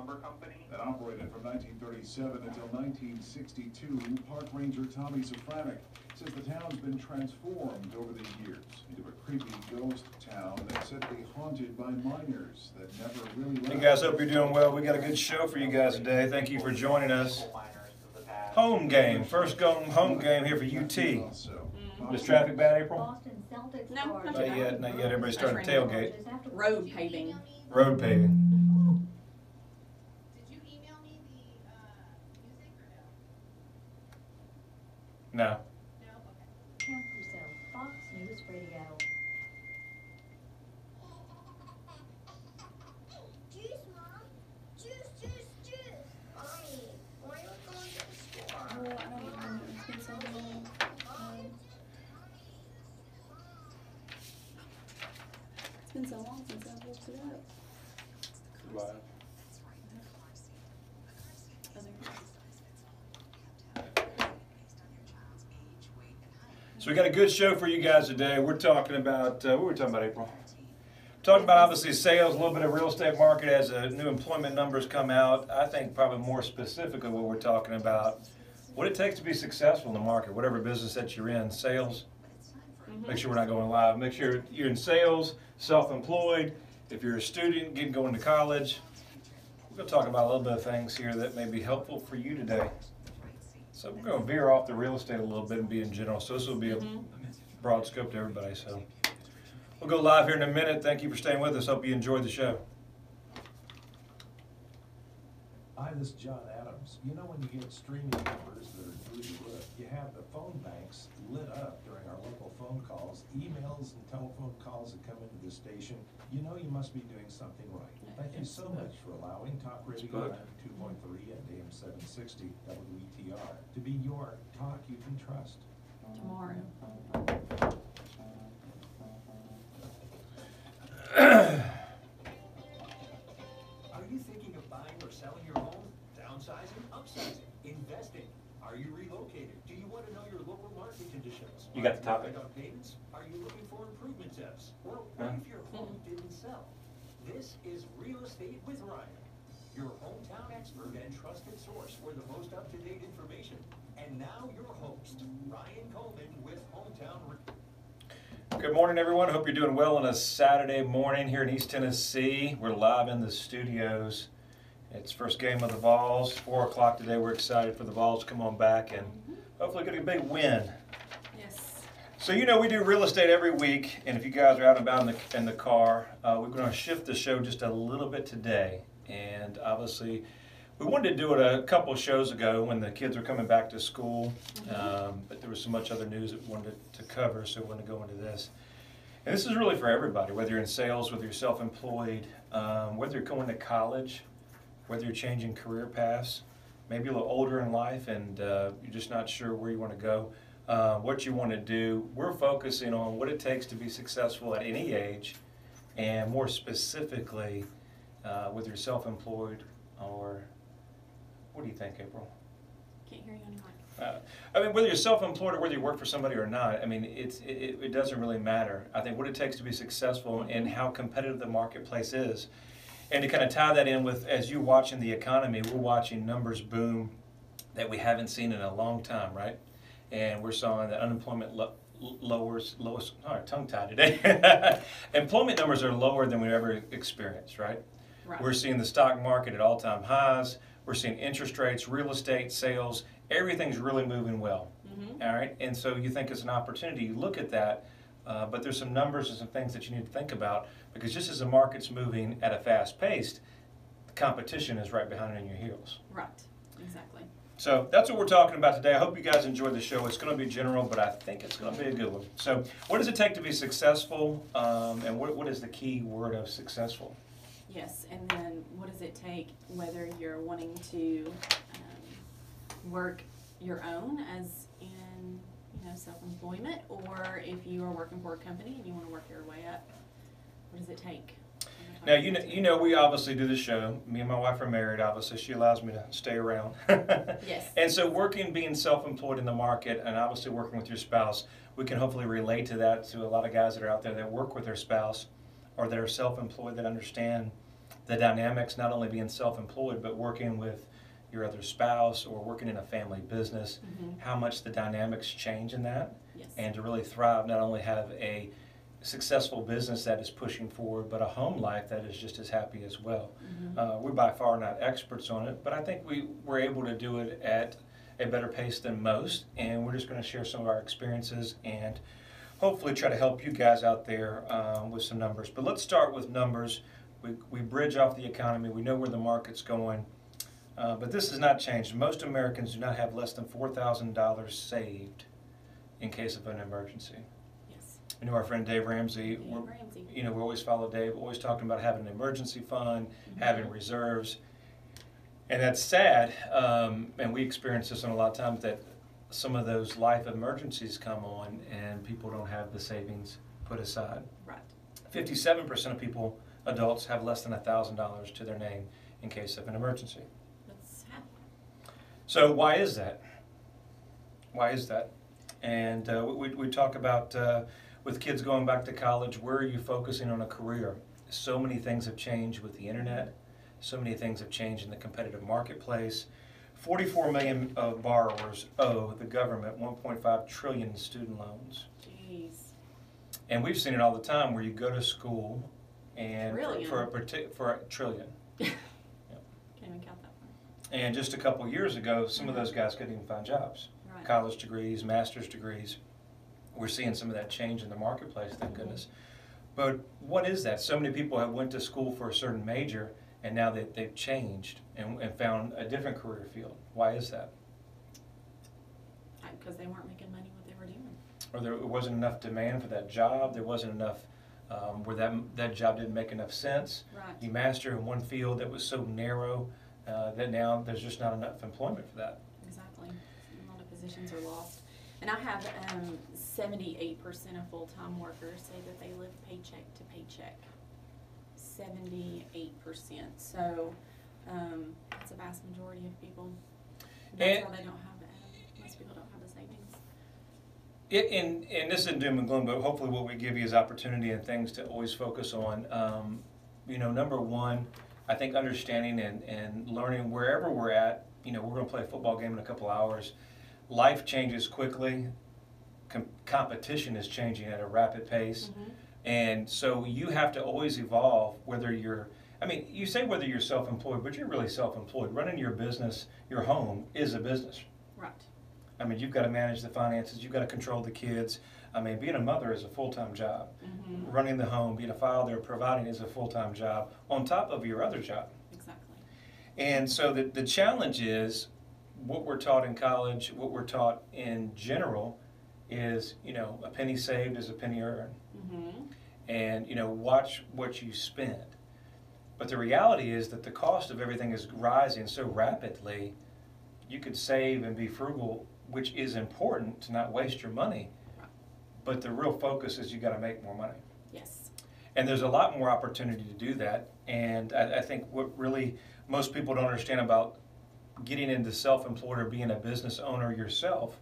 lumber company that operated from 1937 until 1962. Park Ranger Tommy Safranek says the town's been transformed over the years into a creepy ghost town that's said to be haunted by miners that never really left. Hey guys, hope you're doing well. We got a good show for you guys today. Thank you for joining us. Home game, first home game here for UT. Is traffic bad, April? No, Not yet, not yet. Everybody's starting to tailgate. Road paving. Road paving. Did you email me the music or No. no? No? Okay. Camp Crusoe, Fox News Radio. Juice, Mom. Juice, juice, juice. Mommy, why are you going to the store? Oh, I don't even remember. It's been so long. It's been so long since I've looked it up. So we got a good show for you guys today. We're talking about, what were we talking about, April? Talking about obviously sales, a little bit of real estate market as new employment numbers come out. I think probably more specifically what we're talking about, what it takes to be successful in the market, whatever business that you're in, sales. Make sure we're not going live. Make sure you're in sales, self-employed. If you're a student, going to college. We're going to talk about a little bit of things here that may be helpful for you today. So we're going to veer off the real estate a little bit and be in general. So this will be a broad scope to everybody. So we'll go live here in a minute. Thank you for staying with us. Hope you enjoyed the show. Hi, this is John Adams. You know when you get streaming numbers that are through the roof, you have the phone banks lit up during our local phone calls, emails and telephone calls that come into the station. You know you must be doing something right. Thank you so much for allowing Talk Radio 92.3 and AM 760 WETR to be your talk you can trust. Tomorrow. Are you thinking of buying or selling your home? Downsizing? Upsizing? Investing? Are you relocated? Do you want to know your local market conditions? You got the topic. On payments? Are you looking for improvement tips? Well, what if your home didn't sell? This is Real Estate with Ryan, your hometown expert and trusted source for the most up-to-date information. And now your host, Ryan Coleman with Hometown. Good morning, everyone. Hope you're doing well on a Saturday morning here in East Tennessee. We're live in the studios. It's first game of the Vols, 4 o'clock today. We're excited for the Vols to come on back and hopefully get a big win. Yes. So you know we do real estate every week, and if you guys are out and about in the car, we're going to shift the show just a little bit today. And obviously, we wanted to do it a couple of shows ago when the kids were coming back to school, but there was so much other news that we wanted to cover, so we wanted to go into this. And this is really for everybody, whether you're in sales, whether you're self-employed, whether you're going to college, whether you're changing career paths, maybe a little older in life and you're just not sure where you want to go, what you want to do. We're focusing on what it takes to be successful at any age, and more specifically, whether you're self-employed or, what do you think, April? Can't hear you on your mic. I mean, whether you're self-employed or whether you work for somebody or not, I mean, it doesn't really matter. I think what it takes to be successful and how competitive the marketplace is. And to kind of tie that in with, as you're watching the economy, we're watching numbers boom that we haven't seen in a long time, right? And we're seeing that unemployment lowest, tongue-tied today. Employment numbers are lower than we've ever experienced, right? We're seeing the stock market at all-time highs. We're seeing interest rates, real estate, sales, everything's really moving well, all right? And so you think it's an opportunity, you look at that, but there's some numbers and some things that you need to think about, because just as the market's moving at a fast pace, the competition is right behind it in your heels. Right, exactly. So that's what we're talking about today. I hope you guys enjoyed the show. It's going to be general, but I think it's going to be a good one. So what does it take to be successful, and what is the key word of successful? Yes, and then what does it take, whether you're wanting to work your own as in, self-employment, or if you are working for a company and you want to work your way up, what does it take? Now, you know, we obviously do the show. Me and my wife are married, obviously. She allows me to stay around. Yes. And so being self-employed in the market and obviously working with your spouse, we can hopefully relate to that to a lot of guys that are out there that work with their spouse or that are self-employed that understand the dynamics, not only being self-employed, but working with your other spouse or working in a family business, how much the dynamics change in that. Yes. And to really thrive, not only have a successful business that is pushing forward, but a home life that is just as happy as well. We're by far not experts on it, but I think we were able to do it at a better pace than most, and we're just going to share some of our experiences and hopefully try to help you guys out there with some numbers. But let's start with numbers. We bridge off the economy. We know where the market's going. But this has not changed. Most Americans do not have less than $4,000 saved in case of an emergency. Yes. I know our friend Dave Ramsey. Ramsey. We always follow Dave, always talking about having an emergency fund, having reserves. And that's sad, and we experience this on a lot of times, that some of those life emergencies come on and people don't have the savings put aside. Right. 57% of people, adults, have less than $1,000 to their name in case of an emergency. That's half. So why is that? Why is that? And we talk about with kids going back to college, where are you focusing on a career? So many things have changed with the internet. So many things have changed in the competitive marketplace. 44 million borrowers owe the government 1.5 trillion in student loans. Jeez. And we've seen it all the time where you go to school and for a trillion. Can't even count that one. And just a couple years ago, some of those guys couldn't even find jobs. Right. College degrees, master's degrees. We're seeing some of that change in the marketplace, thank goodness. But what is that? So many people have went to school for a certain major, and now they've changed and found a different career field. Why is that? Because they weren't making money what they were doing. Or there wasn't enough demand for that job. There wasn't enough, where that job didn't make enough sense. Right. You master in one field that was so narrow that now there's just not enough employment for that. Exactly. A lot of positions are lost. And I have 78% of full-time workers say that they live paycheck to paycheck. 78%. So that's a vast majority of people. That's why they don't have most people don't have the savings. And this isn't doom and gloom, but hopefully what we give you is opportunity and things to always focus on. Number one, I think understanding and learning wherever we're at. We're going to play a football game in a couple hours. Life changes quickly. Competition is changing at a rapid pace. And so you have to always evolve, whether you say whether you're self-employed, but you're really self-employed. Running your business, your home, is a business. Right. You've got to manage the finances, you've got to control the kids. Being a mother is a full-time job. Running the home, being a father, providing is a full-time job on top of your other job. Exactly. And so the challenge is, what we're taught in college, what we're taught in general is, a penny saved is a penny earned. And, watch what you spend. But the reality is that the cost of everything is rising so rapidly. You could save and be frugal, which is important to not waste your money. But the real focus is you got to make more money. Yes. And there's a lot more opportunity to do that. And I think what really most people don't understand about getting into self-employed or being a business owner yourself,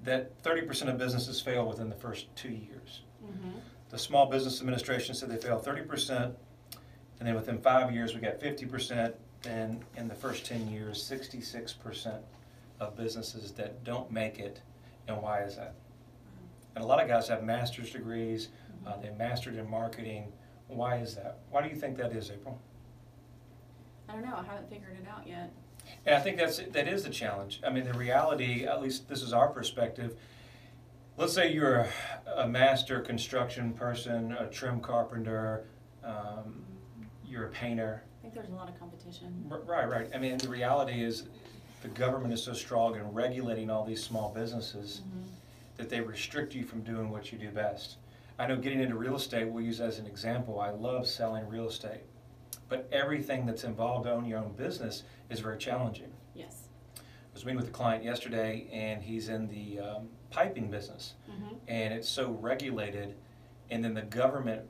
that 30% of businesses fail within the first 2 years. The Small Business Administration said they fail 30%, and then within 5 years we got 50%, and in the first 10 years, 66% of businesses that don't make it. And why is that? And a lot of guys have master's degrees, they mastered in marketing. Why is that? Why do you think that is, April? I don't know. I haven't figured it out yet. And I think that is the challenge. The reality, at least this is our perspective. Let's say you're a master construction person, a trim carpenter, you're a painter. I think there's a lot of competition. Right. The reality is the government is so strong in regulating all these small businesses that they restrict you from doing what you do best. I know getting into real estate, we'll use as an example. I love selling real estate. But everything that's involved in owning your own business is very challenging. Yes. I was meeting with a client yesterday, and he's in the piping business, and it's so regulated, and then the government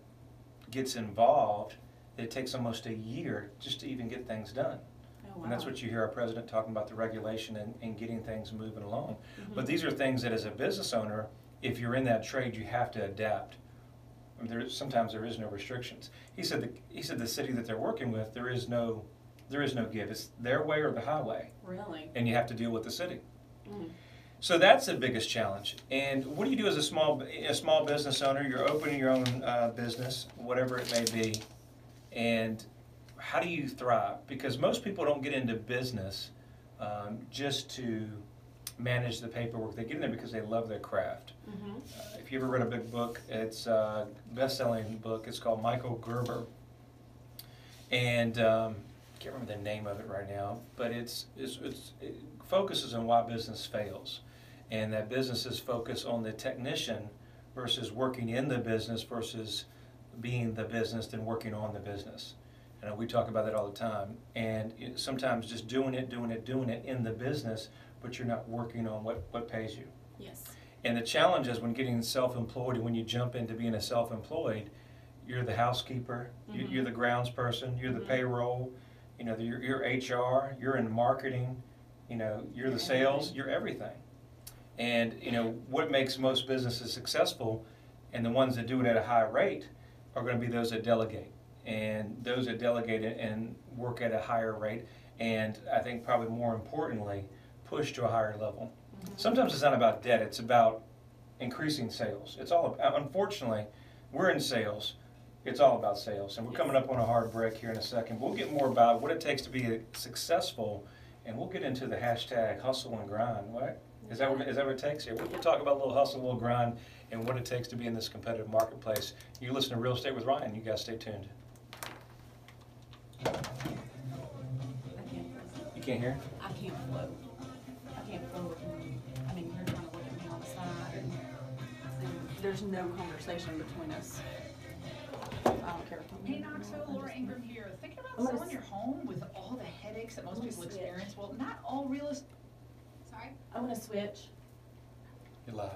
gets involved that it takes almost a year just to even get things done. Oh, wow. And that's what you hear our president talking about, the regulation and getting things moving along. But these are things that as a business owner, if you're in that trade, you have to adapt. I mean, sometimes there is no restrictions. He said the city that they're working with, there is no give. It's their way or the highway, Really? and you have to deal with the city. Mm. So that's the biggest challenge. And what do you do as a small business owner? You're opening your own business, whatever it may be, and how do you thrive? Because most people don't get into business just to manage the paperwork. They get in there because they love their craft. Mm-hmm. If you ever read a big book, it's a best-selling book. It's called Michael Gerber, and I can't remember the name of it right now, but it focuses on why business fails, and that businesses focus on the technician versus working in the business versus being the business than working on the business. And we talk about that all the time. And sometimes just doing it in the business, but you're not working on what pays you. Yes. And the challenge is when getting self-employed and when you jump into being a self-employed, you're the housekeeper, Mm-hmm. you're the grounds person, you're the Mhm. payroll, you're HR, you're in marketing, you're the sales, you're everything. And what makes most businesses successful, and the ones that do it at a high rate, are going to be those that delegate. And those that delegate it and work at a higher rate, and I think probably more importantly, push to a higher level. Mm-hmm. Sometimes it's not about debt, it's about increasing sales. It's all about, unfortunately, we're in sales. It's all about sales. And we're coming up on a hard break here in a second. We'll get more about what it takes to be successful, and we'll get into the hashtag hustle and grind, right? Is that what it takes here? We'll talk about a little hustle, a little grind, and what it takes to be in this competitive marketplace. You listen to Real Estate with Ryan. You guys stay tuned. I can't. You can't hear? I can't float. I can't float. I mean, you're trying to look at me on the side, and there's no conversation between us. I don't care. Hey Knoxville, Laura Ingram here. Thinking about I'm gonna selling your home with all the headaches that most I'm gonna people switch. experience? Well, not all real estate. Sorry? I'm gonna switch. You're live.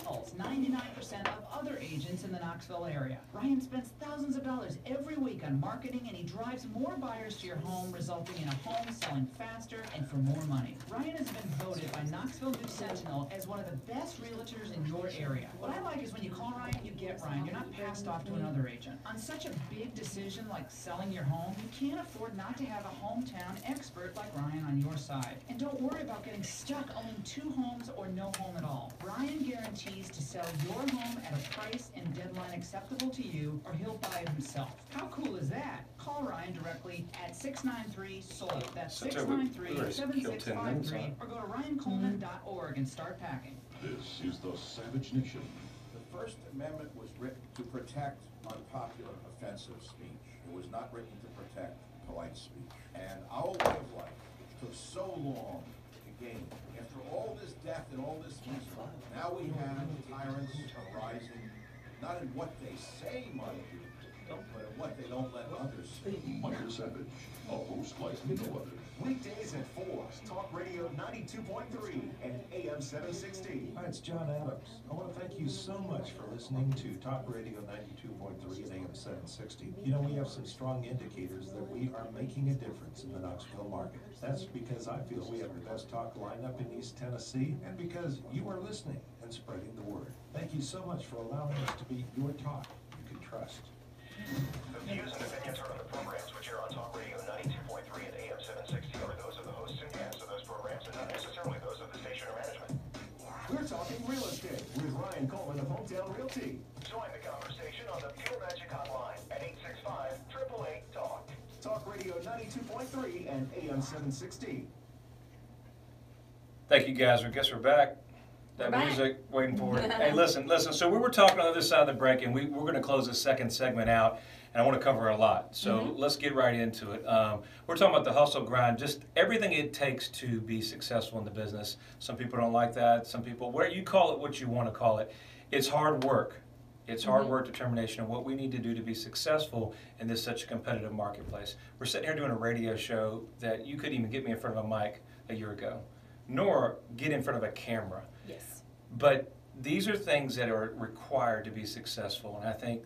Calls 99% of other agents in the Knoxville area. Ryan spends thousands of dollars every week on marketing, and he drives more buyers to your home, resulting in a home selling faster and for more money. Ryan has been voted by Knoxville News Sentinel as one of the best realtors in your area. What I like is when you call Ryan, you get Ryan. You're not passed off to another agent. On such a big decision like selling your home, you can't afford not to have a hometown expert like Ryan on your side. And don't worry about getting stuck owning 2 homes or no home at all. Ryan guarantees to sell your home at a price and deadline acceptable to you, or he'll buy it himself. How cool is that? Call Ryan directly at 693-SOLD. That's So we already killed 10 minutes on 693-7653, it. or go to ryancoleman.org and start packing. This is the Savage Nation. The First Amendment was written to protect unpopular, offensive speech. It was not written to protect polite speech. And our way of life took so long to gain. After all this death and all this misery, now we have tyrants arising, not in what they say might do, but in what they don't let others say. Michael Savage, a host like no other. Weekdays at 4, Talk Radio 92.3 and AM 760. Hi, it's John Adams. I want to thank you so much for listening to Talk Radio 92.3 and AM 760. We have some strong indicators that we are making a difference in the Knoxville market. That's because I feel we have the best talk lineup in East Tennessee, and because you are listening and spreading the word. Thank you so much for allowing us to be your talk you can trust. The views and opinions heard on the programs which air on Talk Radio 92.3 and AM 760 are those of the hosts and guests of those programs and not necessarily those of the station or management. We're talking real estate with Ryan Coleman of Hometown Realty. Join the conversation on the Pure Magic Hotline at 865-888-TALK. Talk Radio 92.3 and AM 760. Thank you, guys. I guess we're back. That We're back. music, waiting for it. Hey, listen. So we were talking on the other side of the break, and we're going to close this second segment out, and I want to cover a lot. So let's get right into it. We're talking about the hustle grind, just everything it takes to be successful in the business. Some people don't like that. Some people, where you call it what you want to call it. It's hard work. It's hard work, determination, and what we need to do to be successful in this such a competitive marketplace. We're sitting here doing a radio show that you couldn't even get me in front of a mic a year ago, nor get in front of a camera. Yes. But these are things that are required to be successful. And I think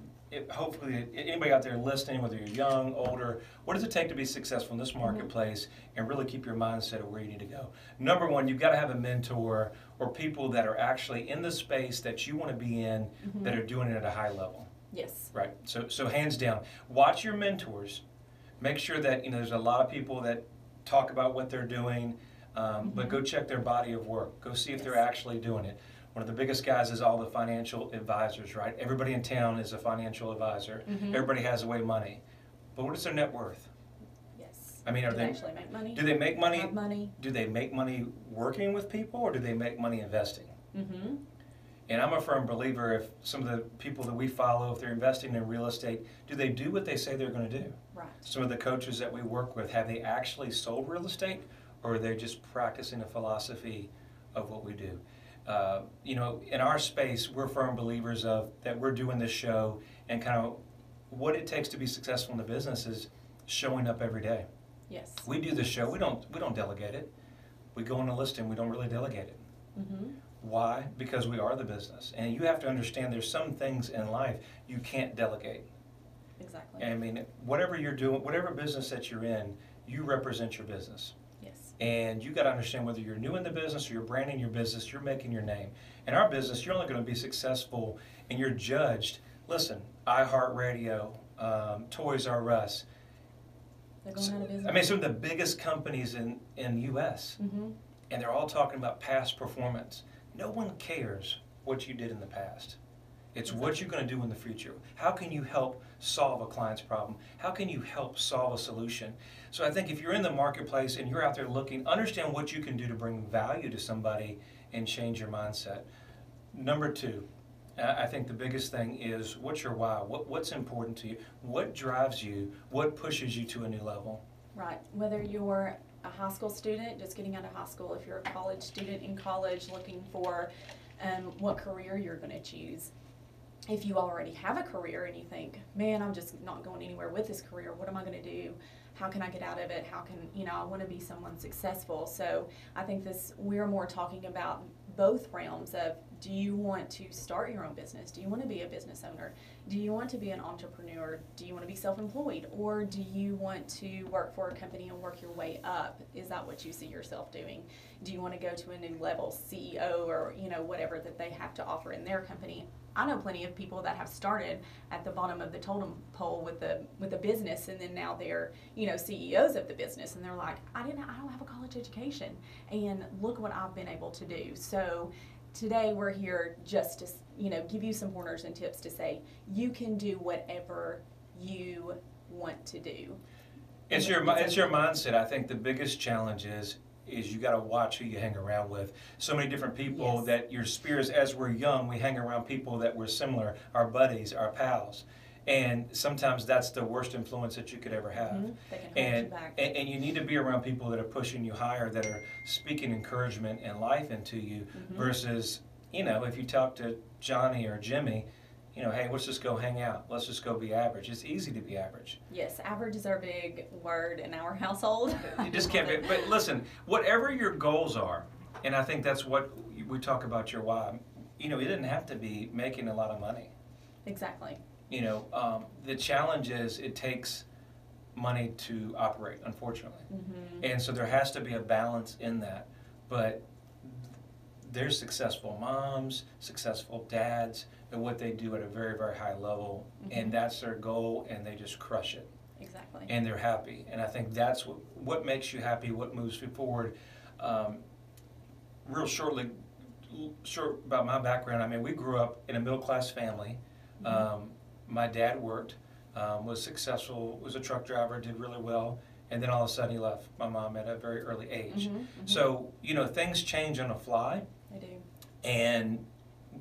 hopefully anybody out there listening, whether you're young, older, what does it take to be successful in this marketplace and really keep your mindset of where you need to go? Number one, you've got to have a mentor or people that are actually in the space that you want to be in that are doing it at a high level. Yes. Right. So hands down, watch your mentors. Make sure that, there's a lot of people that talk about what they're doing, but go check their body of work. Go see if they're actually doing it. One of the biggest guys is all the financial advisors, right? Everybody in town is a financial advisor. Everybody has away money. But what is their net worth? Yes. I mean, do they actually make money? Do they make money? Have money? Do they make money working with people, or do they make money investing? And I'm a firm believer, if some of the people that we follow, if they're investing in real estate, do they do what they say they're going to do? Right. Some of the coaches that we work with, have they actually sold real estate, or are they just practicing a philosophy of what we do? In our space, we're firm believers of that we're doing this show, and kind of what it takes to be successful in the business is showing up every day. Yes. We do the show. We don't delegate it. We go on a listing. We don't really delegate it. Why? Because we are the business, and you have to understand there's some things in life you can't delegate. Exactly. I mean, whatever you're doing, whatever business that you're in, you represent your business. Yes. And you got to understand whether you're new in the business or you're branding your business, you're making your name. In our business, you're only going to be successful and you're judged. Listen, iHeartRadio, Toys R Us. They're going out of business. I mean, some of the biggest companies in the U.S. And they're all talking about past performance. No one cares what you did in the past. It's what you're going to do in the future. How can you help solve a client's problem? How can you help solve a solution? So I think if you're in the marketplace and you're out there looking, understand what you can do to bring value to somebody and change your mindset. Number two, I think the biggest thing is, what's your why? What's important to you? What drives you? What pushes you to a new level? Right. Whether you're a high school student just getting out of high school, if you're a college student in college looking for what career you're going to choose. If you already have a career and you think, man, I'm just not going anywhere with this career, what am I going to do? How can I get out of it? How can, I want to be someone successful. So I think we're more talking about both realms of, do you want to start your own business? Do you want to be a business owner? Do you want to be an entrepreneur? Do you want to be self-employed? Or do you want to work for a company and work your way up? Is that what you see yourself doing? Do you want to go to a new level, CEO, or whatever that they have to offer in their company? I know plenty of people that have started at the bottom of the totem pole with a business, and then now they're CEOs of the business, and they're like, I don't have a college education, and look what I've been able to do. So today we're here just to give you some pointers and tips to say you can do whatever you want to do. It's your mindset. I think the biggest challenge is you got to watch who you hang around with. So many different people that your spirits, as we're young, we hang around people that we're similar, our buddies, our pals. And sometimes that's the worst influence that you could ever have. They can hold you back. And you need to be around people that are pushing you higher, that are speaking encouragement and life into you, versus, if you talk to Johnny or Jimmy, hey, let's just go hang out. Let's just go be average. It's easy to be average. Yes, average is our big word in our household. You just can't be. But listen, whatever your goals are, and I think that's what we talk about your why. It didn't have to be making a lot of money. Exactly. The challenge is it takes money to operate, unfortunately. And so there has to be a balance in that. But there's successful moms, successful dads, and what they do at a very, very high level, and that's their goal, and they just crush it. Exactly. And they're happy. And I think that's what makes you happy, what moves you forward. Real short about my background, I mean, we grew up in a middle-class family. My dad worked, was successful, was a truck driver, did really well, and then all of a sudden he left my mom at a very early age. So, things change on the fly. They do. And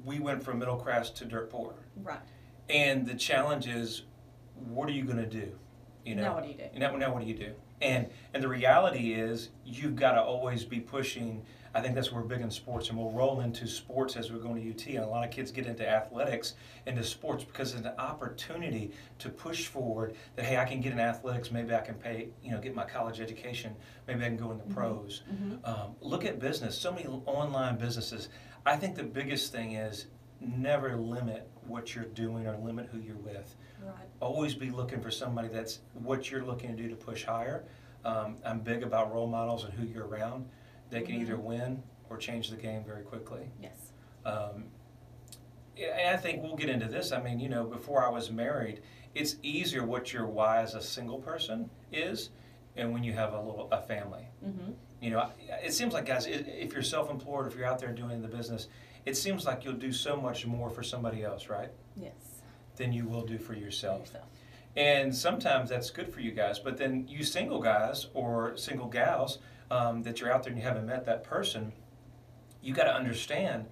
we went from middle class to dirt poor. Right. And the challenge is, what are you going to do? Now what do you do? Now what do you do? And the reality is, you've got to always be pushing. I think that's where we're big in sports, and we'll roll into sports as we're going to UT. And a lot of kids get into athletics, into sports, because it's an opportunity to push forward that, hey, I can get in athletics, maybe I can pay, get my college education, maybe I can go into pros. Look at business, so many online businesses. I think the biggest thing is never limit what you're doing or limit who you're with. Right. Always be looking for somebody that's what you're looking to do to push higher. I'm big about role models and who you're around. They can either win or change the game very quickly. Yes. And I think we'll get into this. I mean, you know, before I was married, it's easier what your why as a single person is, and when you have a family. Mm-hmm. You know, it seems like, guys, if you're self-employed, if you're out there doing the business, it seems like you'll do so much more for somebody else, right? Yes. Than you will do for yourself. And sometimes that's good for you guys, but then you single guys or single gals that you're out there and you haven't met that person, you got to understand.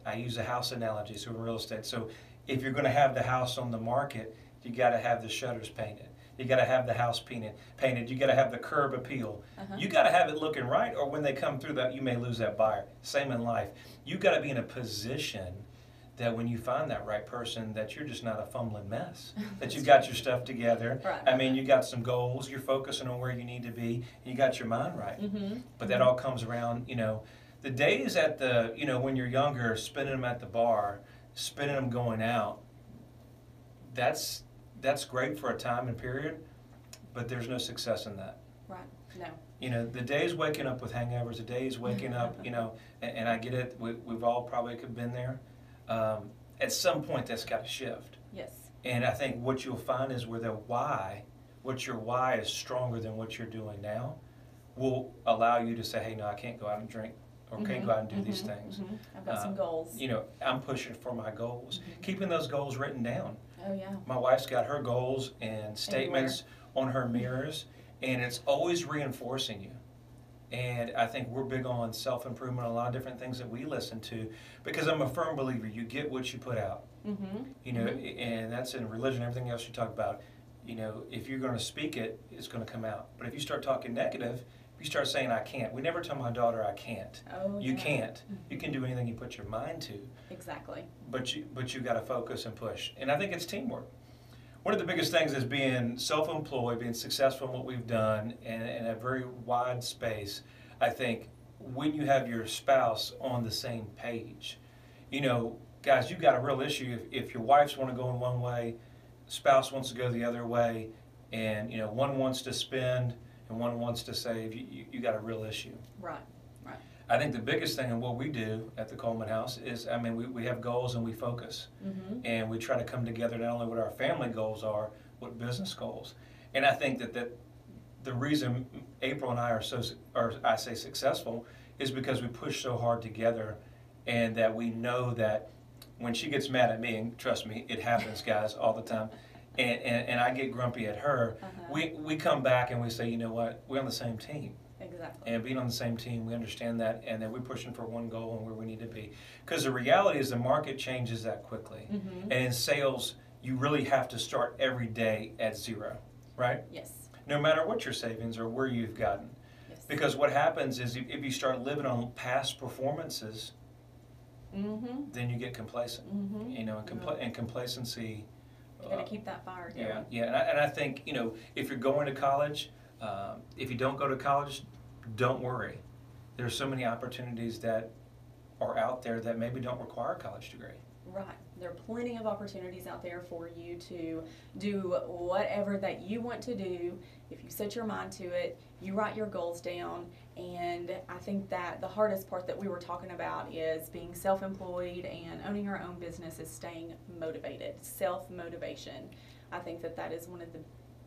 I use a house analogy, so in real estate. So if you're going to have the house on the market, you got to have the shutters painted. You got to have the house painted. You got to have the curb appeal. You got to have it looking right, or when they come through that, you may lose that buyer. Same in life. You got to be in a position that when you find that right person, that you're just not a fumbling mess. That you've got your stuff together. Right. I mean, you got some goals. You're focusing on where you need to be. And you got your mind right. But that all comes around, you know, the days at the, you know, when you're younger, spending them at the bar, spending them going out, that's great for a time and period, but there's no success in that. Right. No. You know, the days waking up with hangovers, the days waking up, you know, and I get it, we've all probably been there. At some point, that's got to shift. Yes. And I think what you'll find is where what your why is stronger than what you're doing now, will allow you to say, hey, no, I can't go out and drink. Or can't go out and do these things. I've got some goals. You know, I'm pushing for my goals. Keeping those goals written down. Oh, yeah. My wife's got her goals and statements on her mirrors, and it's always reinforcing you. And I think we're big on self-improvement, a lot of different things that we listen to, because I'm a firm believer, you get what you put out. You know, and that's in religion, everything else you talk about. You know, if you're going to speak it, it's going to come out. But if you start talking negative, you start saying, I can't. We never tell my daughter, I can't. Oh, you can't. You can do anything you put your mind to. Exactly. But you got to focus and push. And I think it's teamwork. One of the biggest things is being self-employed, being successful in what we've done, and in a very wide space. I think when you have your spouse on the same page, you know, guys, you've got a real issue. If your wives want to go in one way, spouse wants to go the other way, and, you know, one wants to spend and one wants to save, you got a real issue. Right, right. I think the biggest thing in what we do at the Coleman House is, I mean, we have goals and we focus. And we try to come together not only what our family goals are, what business goals. And I think that the reason April and I are I say successful, is because we push so hard together, and that we know that when she gets mad at me, and trust me, it happens, guys, all the time, and I get grumpy at her, we come back and we say, you know what, we're on the same team. Exactly. And being on the same team, we understand that, and that we're pushing for one goal and where we need to be. Because the reality is the market changes that quickly. And in sales, you really have to start every day at zero, right? Yes. No matter what your savings or where you've gotten. Yes. Because what happens is if you start living on past performances, then you get complacent. You know, and complacency. You got to keep that fire going. Yeah, and I think, you know, if you're going to college, if you don't go to college, don't worry. There's so many opportunities that are out there that maybe don't require a college degree. Right. There are plenty of opportunities out there for you to do whatever that you want to do. If you set your mind to it, you write your goals down, and I think that the hardest part that we were talking about is being self-employed and owning your own business is staying motivated, self-motivation. I think that is one of the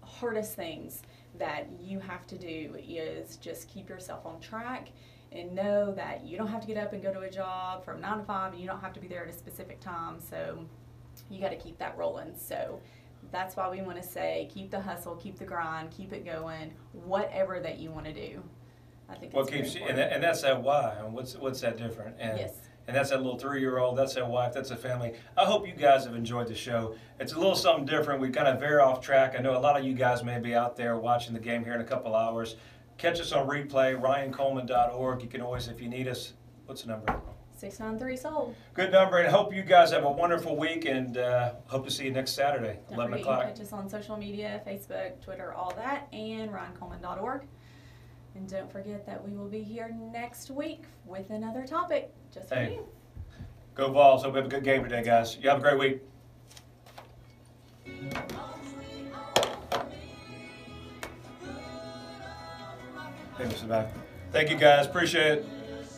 hardest things that you have to do is just keep yourself on track and know that you don't have to get up and go to a job from 9 to 5 and you don't have to be there at a specific time. So you got to keep that rolling. So that's why we want to say keep the hustle, keep the grind, keep it going, whatever that you want to do. I think What keeps you, and that's that why, and what's that different? And, yes. And that's that little 3-year-old, that's that wife, that's a family. I hope you guys have enjoyed the show. It's a little something different. We kind of veer off track. I know a lot of you guys may be out there watching the game here in a couple hours. Catch us on replay, ryancoleman.org. You can always, if you need us, what's the number? 693-SOLD. Good number, and hope you guys have a wonderful week, and hope to see you next Saturday, 11 o'clock. Don't forget you can catch us on social media, Facebook, Twitter, all that, and ryancoleman.org. And don't forget that we will be here next week with another topic just for Hey. you. Go Vols. Hope we have a good game today, guys. You have a great week. Hey, Mr. Back. Thank you, guys. Appreciate it.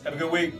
Have a good week.